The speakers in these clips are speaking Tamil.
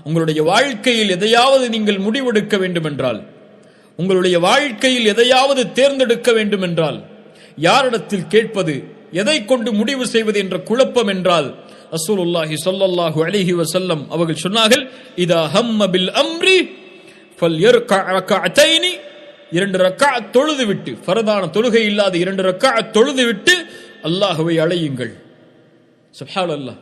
உங்களுடைய வாழ்க்கையில் எதையாவது நீங்கள் முடிவெடுக்க வேண்டும் என்றால், உங்களுடைய வாழ்க்கையில் எதையாவது தேர்ந்தெடுக்க வேண்டும் என்றால், யாரிடத்தில் கேட்பது, எதை கொண்டு முடிவு செய்வது என்ற குழப்பம் என்றால், ரசூலுல்லாஹி ஸல்லல்லாஹு அலைஹி வஸல்லம் அவர்கள் சொன்னார்கள், இதா ஹம்ம பில் அம்ரி ஃபல்யர்கஅ ரக்அத்தைனி, 2 ரக்அத் தொழுது விட்டு, ஃபர்தான தொழுகை இல்லாத 2 ரக்அத் தொழுது விட்டு அல்லாஹ்வை அழையுங்கள். சுப்ஹானல்லாஹ்.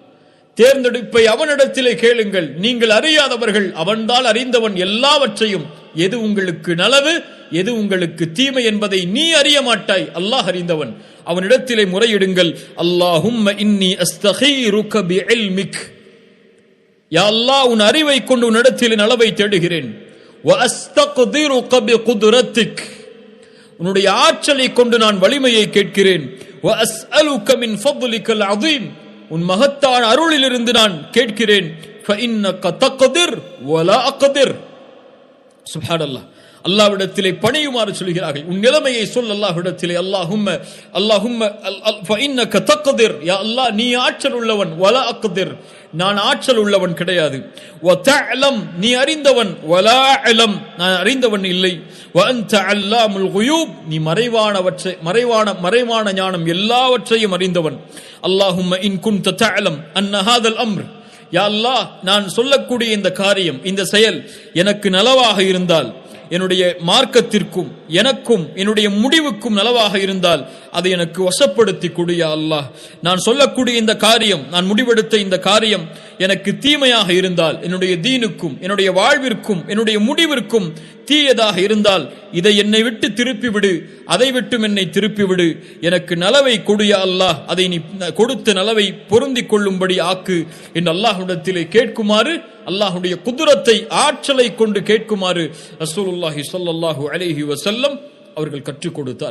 தேர்ந்தெடுப்பை அவனிடத்திலே கேளுங்கள். நீங்கள் அறியாதவர்கள், அவன்தான் அறிந்தவன் எல்லாவற்றையும். எது உங்களுக்கு நலவு, எது உங்களுக்கு தீமை என்பதை நீ அறிய மாட்டாய், அல்லாஹ் அறிந்தவன். அவனிடத்திலே முறையிடுங்கள். அல்லாஹும்ம இன்னி அஸ்தகீருக பிஇல்மிக், யா அல்லாஹ் உன் அறிவை கொண்டு உன்னிடத்திலே நலவை தேடுகிறேன். வ அஸ்தக்திருக பிகுத்ரத்திக், உன்னுடைய ஆற்றலை கொண்டு நான் வலிமையை கேட்கிறேன். வ அஸ்அலுக மின் ஃபضلிகல் அஸீம், உன் மகத்தான அருளிலிருந்து நான் கேட்கிறேன். ஃபஇன்னக தக்திர் வலா அக்திர். சுப்ஹானல்லாஹ். அல்லாஹ்விடத்திலே பணியுமாறு சொல்கிறார்கள். உன் நிலைமையை சொல் அல்லாஹ்விடத்திலே. அல்லாஹும்ம ஃபஇன்னக தக்திர், யா அல்லாஹ் நீ ஆற்றல் உள்ளவன். வலா அக்திர், நான் ஆற்றல் உள்ளவன் கிடையாது. வ தஅலம், நீ அறிந்தவன். வலா அலம், நான் அறிந்தவன் இல்லை. வ அன்த அல்லாமுல் குயூப், நீ மறைவான ஞானம் எல்லாவற்றையும் அறிந்தவன். அல்லாஹும்ம இன் குன்த தஅலம் அன்ன ஹாதல் அம்ர், யா அல்லாஹ் நான் சொல்லக்கூடிய இந்த காரியம், இந்த செயல் எனக்கு நலவாக இருந்தால், என்னுடைய மார்க்கத்திற்கும் எனக்கும் என்னுடைய முடிவுக்கும் நலவாக இருந்தால் அதை எனக்கு வசப்படுத்தி கொடு யா அல்லாஹ். நான் சொல்லக்கூடிய இந்த காரியம், நான் முடிவெடுத்த இந்த காரியம் எனக்கு தீமையாக இருந்தால், என்னுடைய தீனுக்கும் என்னுடைய வாழ்விற்கும் என்னுடைய முடிவிற்கும் தீயதாக இருந்தால் இதை என்னை விட்டு திருப்பிவிடு, அதை விட்டும் என்னை திருப்பிவிடு. எனக்கு நலவை கொடு யா அல்லாஹ், அதை நீ கொடுத்த நலவை பொருந்திக் கொள்ளும்படி ஆக்கு என்று அல்லாஹ்விடத்திலே கேட்குமாறு, அல்லாஹ்வுடைய குதுரத்தை ஆற்றலை கொண்டு கேட்குமாறு ரசூலுல்லாஹி ஸல்லல்லாஹு அலைஹி வஸல்லம் அவர்கள் கற்றுக் கொடுத்தார்.